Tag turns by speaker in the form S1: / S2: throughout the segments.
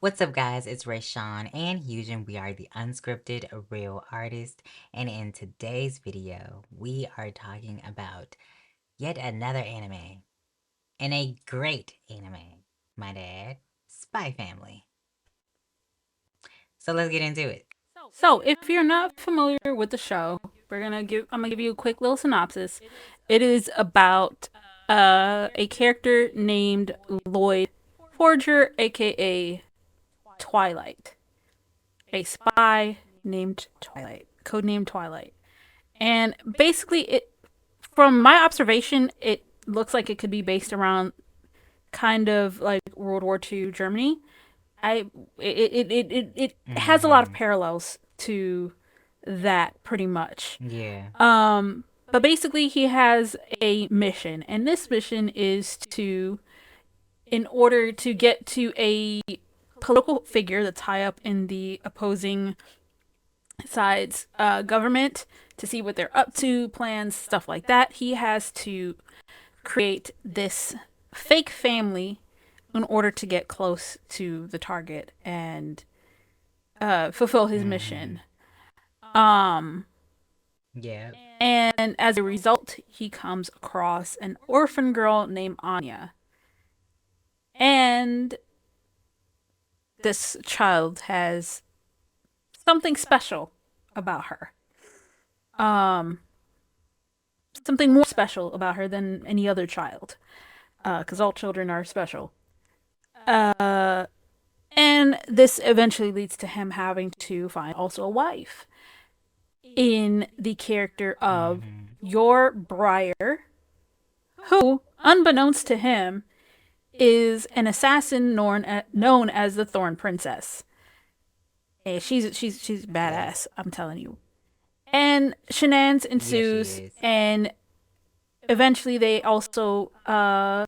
S1: What's up, guys? It's Rayshawn and Huge, we are the Unscripted Real Artist. And in today's video, we are talking about yet another anime, and a great anime, my dad, Spy Family. So let's get into it.
S2: So, if you're not familiar with the show, I'm gonna give you a quick little synopsis. It is about a character named Lloyd Forger, aka Twilight, a spy named Twilight, codenamed Twilight, and basically, it from my observation, it looks like it could be based around kind of like World War II Germany. I it has a lot of
S1: Mm-hmm.
S2: parallels to that pretty much.
S1: Yeah.
S2: But basically he has a mission, and this mission is to, in order to get to a political figure that's high up in the opposing side's government, to see what they're up to, plans, stuff like that. He has to create this fake family in order to get close to the target and fulfill his
S1: Mm-hmm.
S2: mission. Um,
S1: Yeah.
S2: and as a result, he comes across an orphan girl named Anya. And this child has something special about her. Um, Something more special about her than any other child. Because all children are special. Uh, and this eventually leads to him having to find also a wife in the character of
S1: Mm-hmm.
S2: your Briar, who, unbeknownst to him, is an assassin known as the Thorn Princess. And she's
S1: Yes.
S2: badass, I'm telling you. And shenanigans
S1: Yes, she
S2: ensues,
S1: is.
S2: and eventually they also add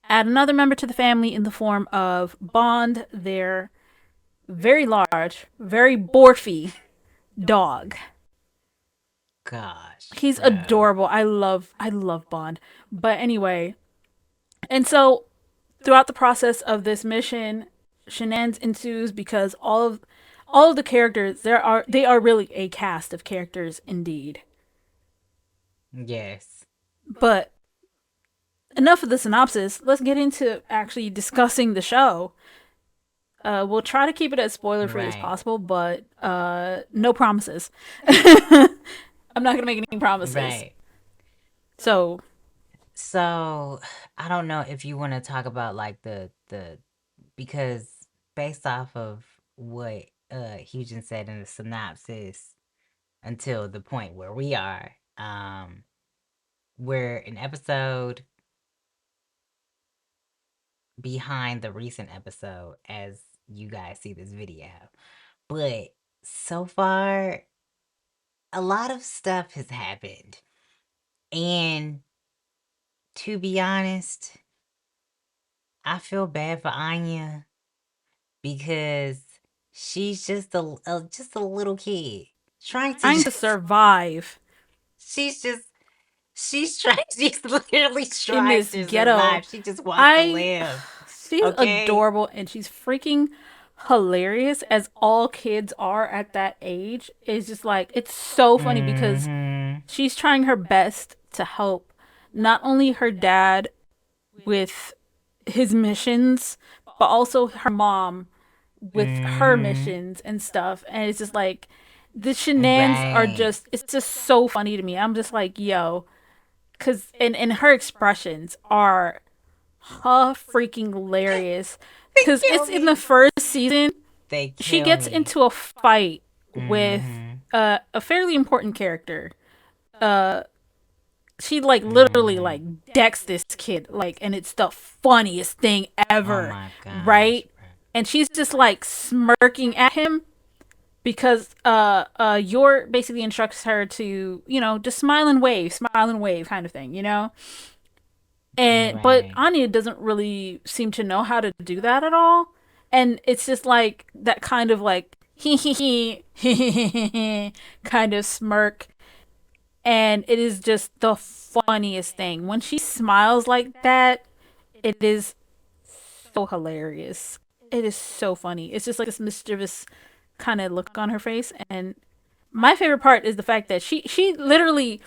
S2: another member to the family in the form of Bond, their very large, very borfy dog.
S1: Gosh,
S2: He's
S1: bro.
S2: adorable. I love Bond. But anyway, and so throughout the process of this mission, shenanigans ensues because all of the characters, they are really a cast of characters indeed.
S1: Yes.
S2: But enough of the synopsis. Let's get into actually discussing the show. We'll try to keep it as spoiler free as
S1: Right.
S2: possible, but no promises. I'm not gonna make any promises.
S1: Right.
S2: So
S1: So, I don't know if you want to talk about like the because based off of what Hugen said in the synopsis until the point where we are, we're an episode behind the recent episode as you guys see this video. But so far, a lot of stuff has happened. And to be honest, I feel bad for Anya because she's just a little kid trying to
S2: trying to
S1: just
S2: survive
S1: she's just she's literally
S2: in
S1: trying
S2: this
S1: to
S2: ghetto.
S1: survive. She just wants to
S2: I
S1: live.
S2: She's
S1: Okay?
S2: adorable, and she's freaking hilarious, as all kids are at that age. It's just like, it's so funny because
S1: Mm-hmm.
S2: she's trying her best to help not only her dad with his missions, but also her mom with her
S1: Mm-hmm.
S2: missions and stuff. And it's just like, the shenanigans are
S1: Right.
S2: just, it's just so funny to me. I'm just like, yo, because, and her expressions are freaking hilarious.
S1: They
S2: Because
S1: kill
S2: it's in the
S1: me.
S2: first season,
S1: They
S2: she
S1: kill
S2: gets
S1: me.
S2: into a fight with
S1: Mm-hmm.
S2: a fairly important character. Uh, she like literally
S1: Mm-hmm.
S2: like decks this kid, like, and it's the funniest thing
S1: Oh
S2: ever,
S1: my gosh,
S2: right?
S1: bro.
S2: And she's just like smirking at him because your basically instructs her to, just smile and wave kind of thing, and but
S1: Right.
S2: Anya doesn't really seem to know how to do that at all. And it's just like that kind of like he kind of smirk, and it is just the funniest thing. When she smiles like that, it is so hilarious. it is so funny. It's just like this mischievous kind of look on her face. And my favorite part is the fact that she literally,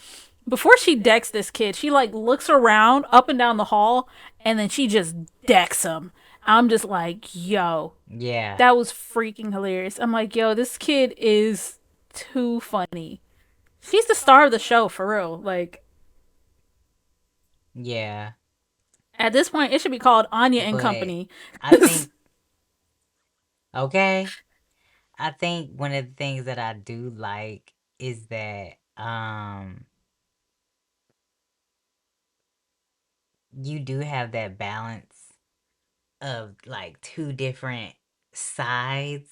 S2: before she decks this kid, she like looks around up and down the hall, and then she just decks him. I'm just like, yo,
S1: Yeah.
S2: that was freaking hilarious. I'm like, yo, this kid is too funny. She's the star of the show for real. Like
S1: Yeah.
S2: at this point, it should be called Anya and
S1: But
S2: Company.
S1: I think, okay, I think one of the things that I do like is that you do have that balance of like two different sides.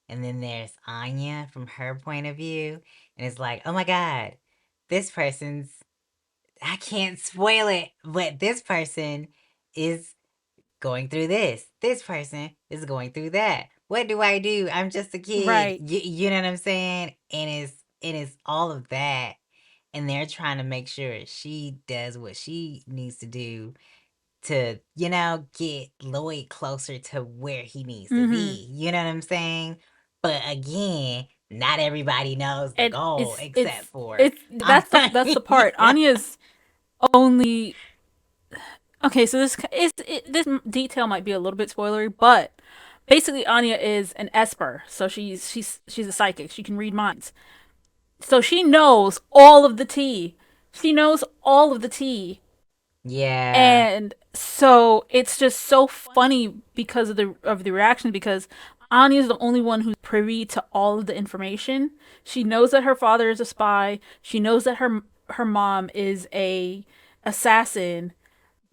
S1: And then there's Anya from her point of view. And it's like, oh my God, this person's, I can't spoil it, but this person is going through this. This person is going through that. What do I do? I'm just a kid.
S2: Right.
S1: You know what I'm saying? And it's all of that. And they're trying to make sure she does what she needs to do to, get Lloyd closer to where he needs to
S2: Mm-hmm.
S1: be. You know what I'm saying? But again, not everybody knows the
S2: And
S1: goal
S2: it's
S1: except
S2: it's
S1: for
S2: it's that's the part. Anya's only okay. So this detail might be a little bit spoilery, but basically Anya is an esper, so she's a psychic. She can read minds. So she knows all of the tea. She knows all of the tea.
S1: Yeah,
S2: And so it's just so funny because of the reaction, because Anya's the only one who's privy to all of the information. She knows that her father is a spy. She knows that her mom is a assassin,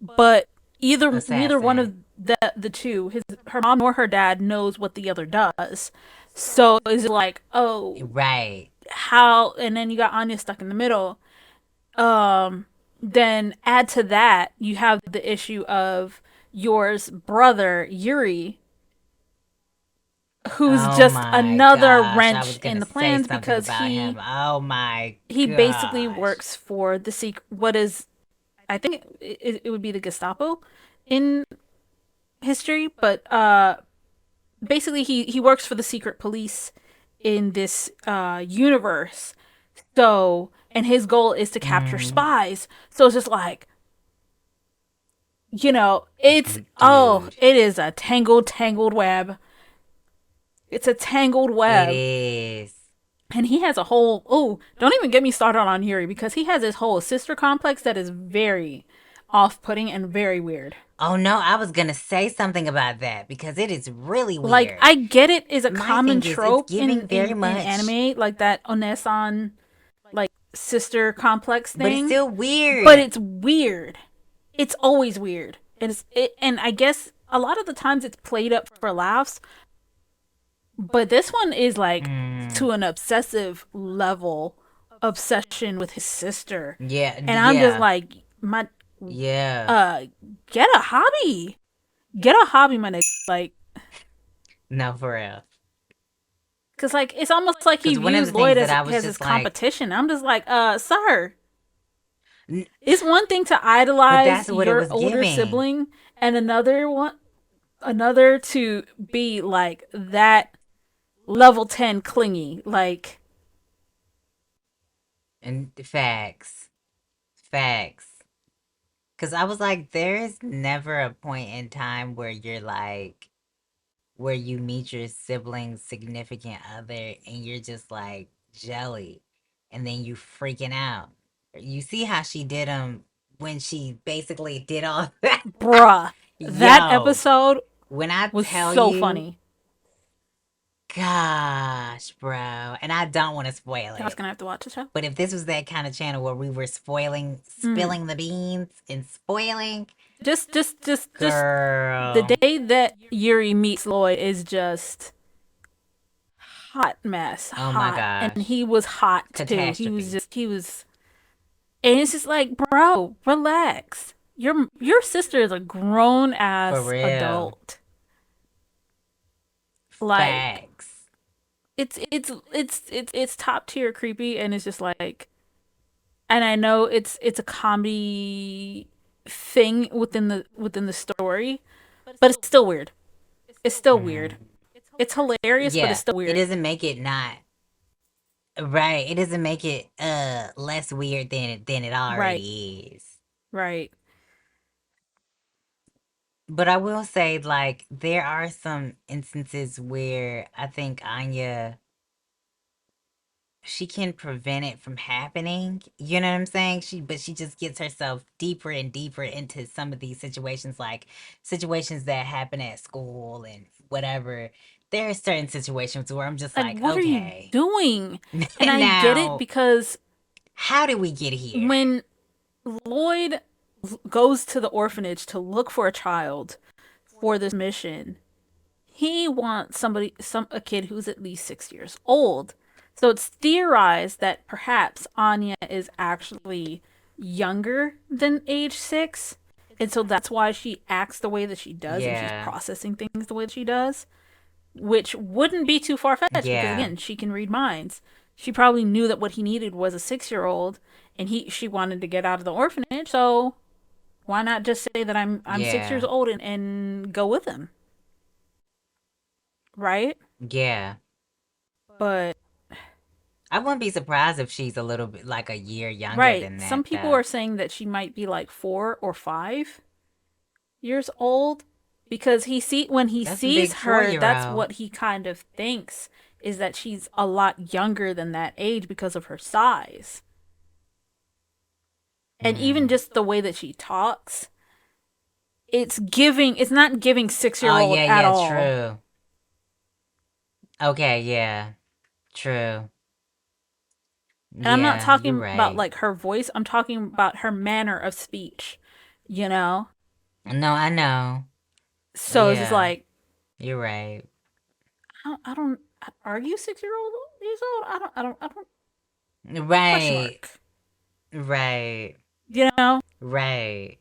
S2: but neither one
S1: assassin.
S2: of the two, her mom nor her dad, knows what the other does. So it's like, oh,
S1: Right.
S2: how? And then you got Anya stuck in the middle. Um, then add to that, you have the issue of yours brother Yuri, who's
S1: Oh
S2: just
S1: my
S2: another
S1: gosh. I
S2: wrench
S1: was
S2: in
S1: gonna
S2: the
S1: say
S2: plans
S1: something
S2: because
S1: about him. Oh my
S2: he basically
S1: gosh.
S2: works for the secret. What is, I think it would be the Gestapo in history, but basically he works for the secret police in this universe. So, and his goal is to capture
S1: Mm,
S2: spies. So it's just like, it's, oh,
S1: dude,
S2: it is a tangled web. It's a tangled
S1: it
S2: web.
S1: is.
S2: And he has a whole, oh, don't even get me started on Yuri, because he has this whole sister complex that is very off-putting and very weird.
S1: Oh no, I was gonna say something about that because it is really
S2: Like,
S1: weird.
S2: I get it is a
S1: My
S2: common
S1: thing is, it's
S2: trope
S1: giving very
S2: in
S1: much,
S2: anime, like that Onesan like sister complex
S1: but it's
S2: thing,
S1: still
S2: but
S1: weird.
S2: it's weird. It's always weird. And I guess a lot of the times it's played up for laughs, but this one is like
S1: Mm,
S2: to an obsessive level obsession with his sister.
S1: yeah,
S2: And I'm just
S1: yeah,
S2: like, my
S1: yeah.
S2: get a hobby. Get a hobby, my nigga. Like,
S1: No, for real.
S2: cause like it's almost like he
S1: Because one of
S2: views
S1: the
S2: Lloyd
S1: things that I was
S2: as his
S1: just like,
S2: competition. I'm just like, sir,
S1: n-
S2: it's one thing to
S1: but
S2: idolize
S1: that's what it
S2: your
S1: was
S2: older
S1: giving.
S2: sibling, and another to be like that level 10 clingy. Like,
S1: And facts, facts. Because I was like, there is never a point in time where you're like, where you meet your sibling's significant other and you're just like jelly and then you freaking out. You see how she did him when she basically did all that?
S2: bruh, that
S1: Yo,
S2: episode
S1: when I
S2: was
S1: tell
S2: so
S1: you,
S2: funny.
S1: gosh, bro, and I don't want to spoil
S2: I was
S1: it,
S2: gonna have to watch the show.
S1: but if this was that kind of channel where we were spoiling,
S2: Mm.
S1: spilling the beans and spoiling,
S2: Just the
S1: girl,
S2: day that Yuri meets Lloyd is just hot mess,
S1: oh my
S2: hot, and
S1: gosh,
S2: he was hot too.
S1: catastrophe.
S2: He was, and it's just like, bro, relax. Your sister is a grown
S1: For
S2: ass
S1: real.
S2: adult. Like,
S1: Facts.
S2: it's top tier creepy, and it's just like, and I know it's a comedy thing within the story, but it's still weird. it's still weird.
S1: Mm.
S2: It's hilarious, but it's
S1: Yeah,
S2: still
S1: it
S2: weird.
S1: doesn't make it not right. It doesn't make it less weird than it
S2: Right,
S1: already is.
S2: right.
S1: But I will say, like, there are some instances where I think Anya, she can prevent it from happening. You know what I'm saying? But she just gets herself deeper and deeper into some of these situations, like situations that happen at school and whatever. There are certain situations where I'm just
S2: Like,
S1: like,
S2: what are you
S1: okay,
S2: doing? And I get it
S1: now
S2: because
S1: how did we get here?
S2: when Lloyd goes to the orphanage to look for a child for this mission, he wants a kid who's at least 6 years old. So it's theorized that perhaps Anya is actually younger than age 6. And so that's why she acts the way that she does and she's
S1: Yeah,
S2: processing things the way that she does, which wouldn't be too far fetched because,
S1: yeah,
S2: again, she can read minds. She probably knew that what he needed was a 6-year-old and she wanted to get out of the orphanage. So why not just say that I'm 6 years
S1: yeah,
S2: old and go with him, right?
S1: yeah.
S2: But
S1: I wouldn't be surprised if she's a little bit like a year younger
S2: right,
S1: than
S2: some
S1: that,
S2: people
S1: though.
S2: are saying that she might be like 4 or 5 years old because when he
S1: That's a
S2: sees
S1: big four
S2: her,
S1: year
S2: that's
S1: old.
S2: what he kind of thinks is that she's a lot younger than that age because of her size. And even
S1: Mm.
S2: just the way that she talks, it's not giving 6 year
S1: Oh,
S2: old
S1: yeah,
S2: at
S1: yeah,
S2: all.
S1: true. Okay, yeah, true.
S2: And I'm not
S1: Yeah, you're
S2: talking about
S1: right.
S2: like her voice, I'm talking about her manner of speech, you know?
S1: No, I know.
S2: So it's just
S1: Yeah,
S2: like,
S1: you're right.
S2: I don't, are you 6 years old? I don't, question
S1: Right,
S2: mark,
S1: right,
S2: you know?
S1: right.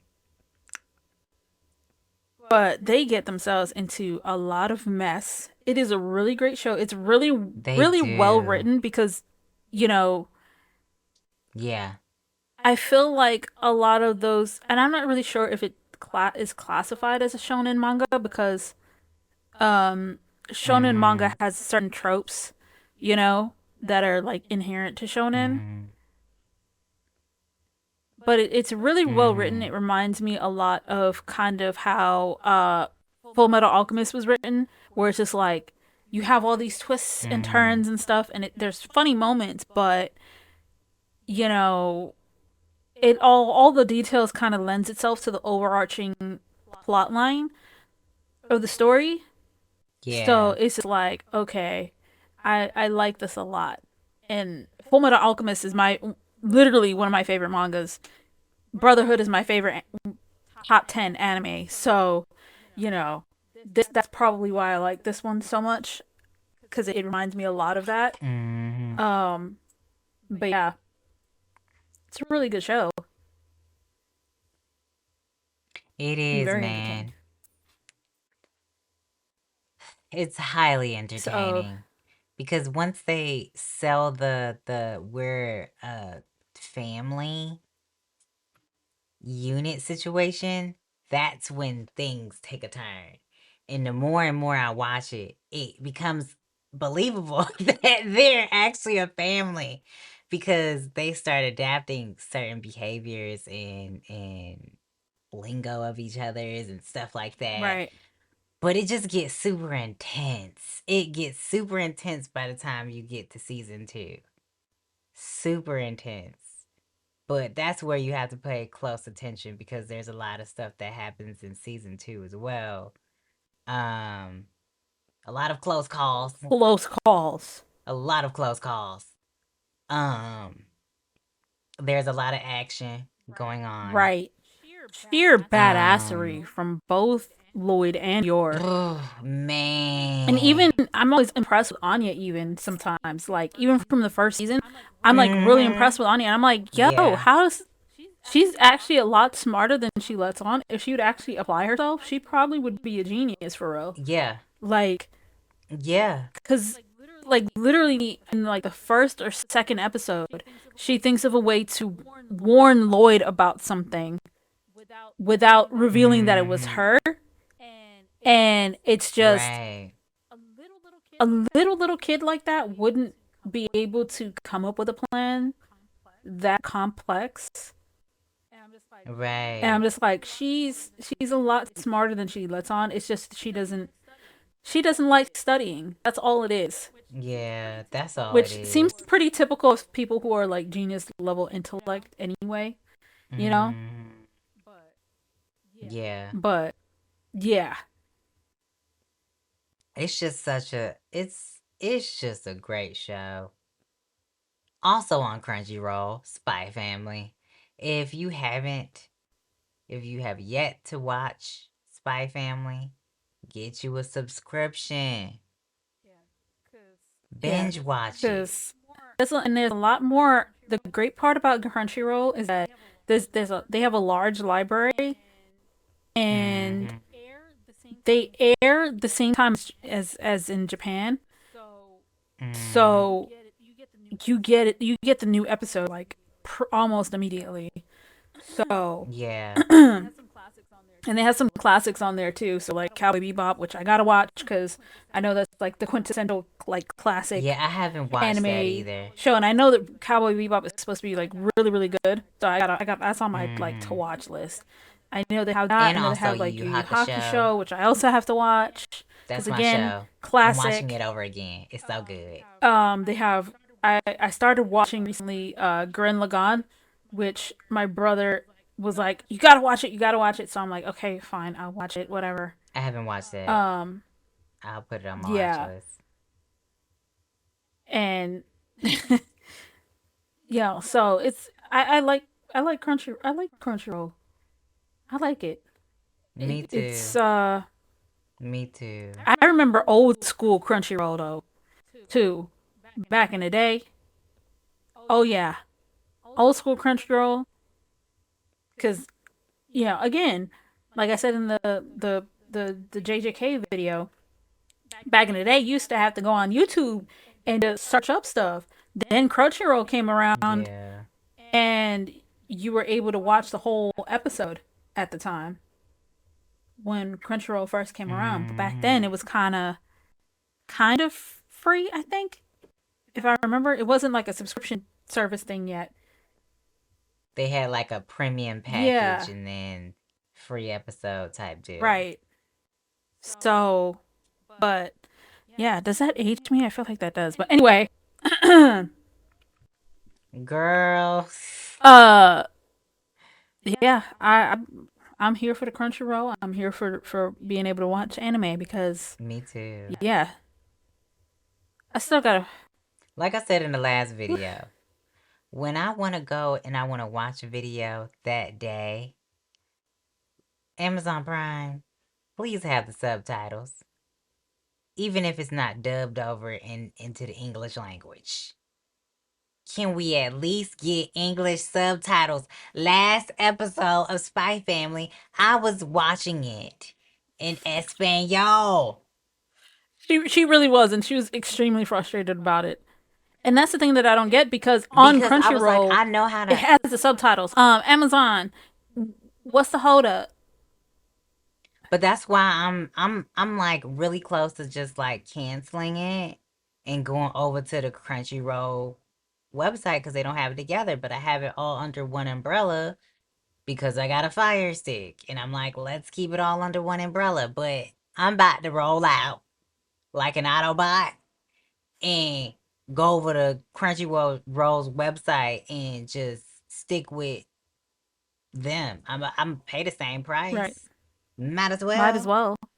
S2: But they get themselves into a lot of mess. It is a really great show. It's really,
S1: They
S2: really well
S1: do.
S2: written because, you know,
S1: Yeah.
S2: I feel like a lot of those, and I'm not really sure if it is classified as a shonen manga because shonen manga
S1: Mm-hmm.
S2: has certain tropes, you know, that are like inherent to shonen.
S1: Mm-hmm.
S2: But it's really well written.
S1: Mm-hmm.
S2: It reminds me a lot of kind of how Full Metal Alchemist was written, where it's just like you have all these twists and
S1: Mm-hmm.
S2: turns and stuff, and there's funny moments, but you know, it all the details kind of lends itself to the overarching plot line of the story. So
S1: Yeah.
S2: it's just like, okay, I like this a lot. And Full Metal Alchemist is my literally one of my favorite mangas. Brotherhood is my favorite top 10 anime. So, you know, that's probably why I like this one so much because it reminds me a lot of that.
S1: Mm-hmm.
S2: Um, but yeah, it's a really good show.
S1: It
S2: I'm
S1: is,
S2: very entertained.
S1: man. It's highly
S2: So,
S1: entertaining because once they sell the we're a family unit situation, that's when things take a turn. And the more and more I watch it, it becomes believable that they're actually a family because they start adapting certain behaviors and lingo of each other's and stuff like that.
S2: right.
S1: But it just gets super intense. It gets super intense by the time you get to season 2. Super intense. But that's where you have to pay close attention because there's a lot of stuff that happens in season 2 as well. Um a lot of close calls.
S2: Close calls.
S1: A lot of close calls. Um there's a lot of action going on.
S2: Right. Sheer
S1: Um
S2: badassery from both Lloyd and Yor.
S1: oh
S2: And
S1: man.
S2: even I'm always impressed with Anya. Even sometimes, like even from the first season, I'm like really impressed
S1: Mhm.
S2: with Anya. And I'm like, yo,
S1: Yeah.
S2: how's she's actually a lot smarter than she lets on. If she would actually apply herself, she probably would be a genius for real.
S1: Yeah.
S2: Like,
S1: Yeah.
S2: cause like literally in like the first or second episode, she thinks of a way to warn Lloyd about something without revealing that it was
S1: Mhm.
S2: her. And it's just
S1: Right.
S2: a little kid like that wouldn't be able to come up with a plan that complex. And I'm
S1: Right.
S2: just like, she's a lot smarter than she lets on. It's just she doesn't like studying. That's all it is.
S1: Yeah, that's all it
S2: Which seems
S1: is.
S2: pretty typical of people who are like genius level intellect anyway, you know?
S1: Hmm. Yeah.
S2: But yeah.
S1: It's just a great show. Also on Crunchyroll, Spy Family. If you haven't, if you have yet to watch Spy Family, get you a subscription.
S2: Yeah.
S1: Binge watch it.
S2: Cuz there's a lot more. The great part about Crunchyroll is that they have a large library and
S1: Hmm.
S2: they air the same time as in Japan.
S1: Hmm.
S2: So you get the new episode like almost immediately. So
S1: Yeah.
S2: and they have some classics on there too. So like Cowboy Bebop, which I gotta watch because I know that's like the quintessential like
S1: Yeah,
S2: classic
S1: I haven't watched that
S2: anime
S1: either.
S2: show, and I know that Cowboy Bebop is supposed to be like really good. So I got that's on my like to
S1: Hmm.
S2: watch list. I know they have that,
S1: And
S2: and then they
S1: also
S2: have
S1: Yu
S2: like
S1: Yu
S2: Yu Yu
S1: Hakusho.
S2: Hakusho, which I also have to watch because
S1: That's my
S2: again,
S1: show. I'm watching
S2: classic.
S1: it over again. It's so good.
S2: They have I started watching recently Gurren Lagann, which my brother was like, "You gotta watch it, you gotta watch it." So I'm like, "Okay, fine, I'll watch it, whatever."
S1: I haven't watched that.
S2: Um,
S1: I'll put it on my watch
S2: yeah,
S1: list.
S2: and yeah, so it's I like Crunchyroll. I like it.
S1: Me
S2: It's
S1: too. Me too.
S2: I remember old school Crunchyroll though too, back in the day. Oh yeah, old school Crunchyroll because yeah, again, like I said in the JJK video, back in the day, you used to have to go on YouTube and search up stuff. Then Crunchyroll came around,
S1: Yeah.
S2: and you were able to watch the whole episode at the time when Crunchyroll first came around. But back then,
S1: Hmm.
S2: it was kind of free. I think, if I remember, it wasn't like a subscription service thing yet.
S1: They had like a premium package
S2: Yeah,
S1: and then free episode type deal.
S2: right. So, but yeah, does that age me? I feel like that does. But anyway,
S1: Girl.
S2: uh, yeah, I'm here for the Crunchyroll. I'm here for being able to watch anime because
S1: Me too.
S2: yeah, I still gotta.
S1: Like I said in the last video, when I want to go and I want to watch a video that day, Amazon Prime, please have the subtitles, even if it's not dubbed over into the English language. Can we at least get English subtitles? Last episode of Spy Family, I was watching it in Espanol
S2: She really was, and she was extremely frustrated about it. And that's the thing that I don't get because on
S1: because I was like,
S2: Crunchyroll,
S1: I know how
S2: it
S1: to.
S2: has the subtitles. Amazon, what's the hold up?
S1: But that's why I'm like really close to just like canceling it and going over to the Crunchyroll website because they don't have it together, but I have it all under one umbrella because I got a Fire Stick. And I'm like, let's keep it all under one umbrella. But I'm about to roll out like an Autobot and go over to Crunchyroll's website and just stick with them. I'm pay the same
S2: Right,
S1: price. Might as
S2: might as
S1: well.
S2: well.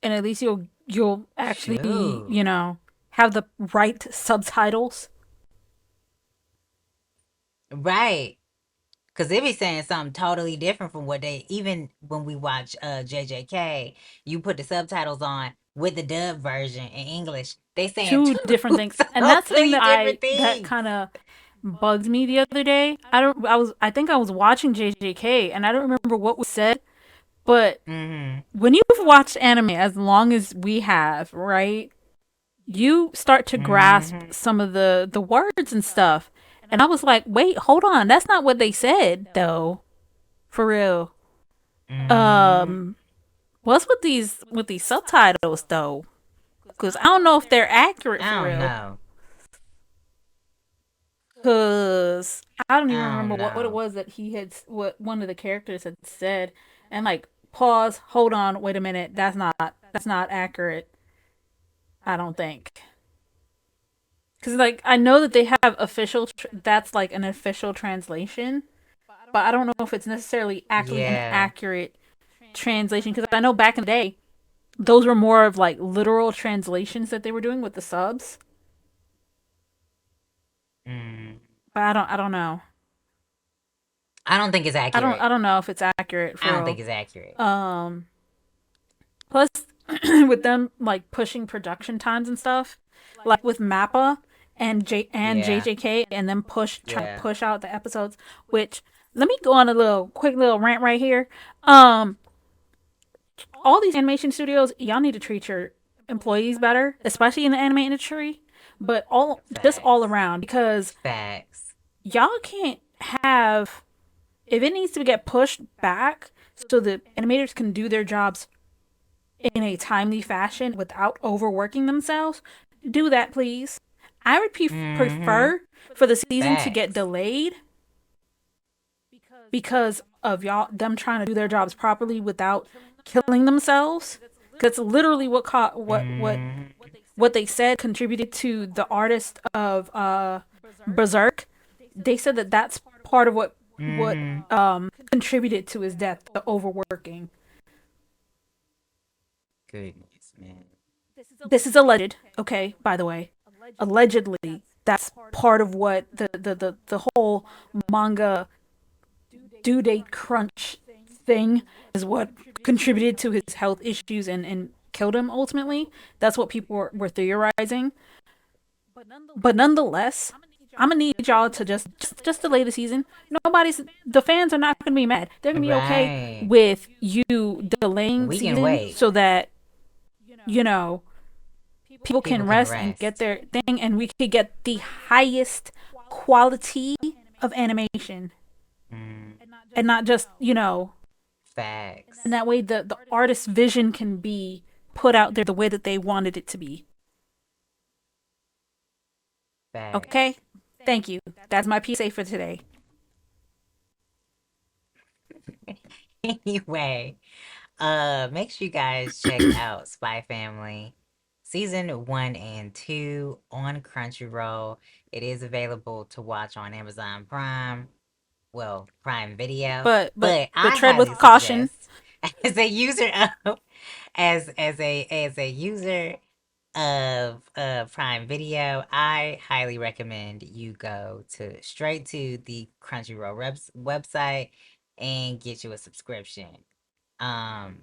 S2: And at least you'll actually
S1: Shoot.
S2: have the right subtitles.
S1: Right. Cause they be saying something totally different from what they even when we watch JJK, you put the subtitles on with the dub version in English. They saying
S2: Two
S1: two
S2: different things, and that's the thing
S1: totally different
S2: that
S1: things.
S2: kind of bugged me the other day. I think I was watching JJK, and I don't remember what was said, but
S1: Mm-hmm.
S2: when you've watched anime as long as we have, right, you start to grasp
S1: Mm-hmm.
S2: some of the words and stuff. And I was like, wait, hold on, that's not what they said though, for real.
S1: Mm-hmm.
S2: Um, What's with these subtitles though? Because I don't know if they're accurate for
S1: I don't
S2: real.
S1: know.
S2: Because I don't even
S1: I
S2: remember
S1: don't
S2: what it
S1: know.
S2: was that he had, what one of the characters had said, and like pause, hold on, wait a minute, that's not accurate. I don't think. Because like I know that they have that's like an official translation, but I don't know if it's necessarily actually an
S1: Yeah.
S2: accurate translation. Because I know back in the day, those were more of like literal translations that they were doing with the subs.
S1: Mm.
S2: But I don't know.
S1: I don't think it's
S2: I
S1: accurate.
S2: don't know if it's accurate
S1: I
S2: for
S1: don't think
S2: real.
S1: it's accurate.
S2: Um, Plus, with them like pushing production times and stuff, like with Mappa and
S1: Yeah.
S2: JJK, and then trying to
S1: Yeah.
S2: push out the episodes. Which let me go on a little quick little rant right here. Um, all these animation studios, y'all need to treat your employees better, especially in the anime industry, but all
S1: Facts.
S2: around because
S1: Facts.
S2: y'all can't have if it needs to get pushed back so the animators can do their jobs in a timely fashion without overworking themselves, do that, please. I would
S1: Mm-hmm.
S2: prefer for the season to get
S1: Facts.
S2: delayed because of y'all them trying to do their jobs properly without killing themselves. Because literally
S1: Mm-hmm.
S2: what they said contributed to the artist of Berserk. They said that that's part of what
S1: Mm-hmm.
S2: contributed to his death, the overworking.
S1: Goodness, man.
S2: This is alleged, okay, by the way. Allegedly, that's part of what the whole manga due date crunch thing is what contributed to his health issues and killed him ultimately. That's what people were theorizing. But nonetheless, I'm gonna need y'all to just delay the season. The fans are not gonna be mad. They're gonna be okay
S1: Right.
S2: with you delaying the
S1: We can
S2: season
S1: wait.
S2: so that you know people
S1: People
S2: can
S1: can
S2: rest and get
S1: rest.
S2: their thing, and we could get the highest quality of animation,
S1: Mm.
S2: and not just and
S1: Facts.
S2: that way the artist's vision can be put out there the way that they wanted it to be. Okay,
S1: Facts.
S2: thank you. That's my PSA for today.
S1: Anyway, make sure you guys check out Spy Family season 1 and 2 on Crunchyroll. It is available to watch on Amazon Prime, well, Prime Video, but
S2: But
S1: I
S2: tread
S1: highly
S2: with caution.
S1: suggest as a user of as a user of Prime Video, I highly recommend you go to straight to the Crunchyroll website and get you a subscription. Um,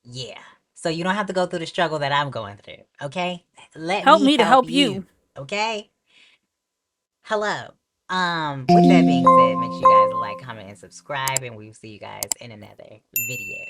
S1: yeah. So you don't have to go through the struggle that I'm going through, okay? Let
S2: Help
S1: me
S2: me to
S1: help
S2: help you.
S1: you, okay? Hello. With that being said, make sure you guys like, comment, and subscribe, and we'll see you guys in another video.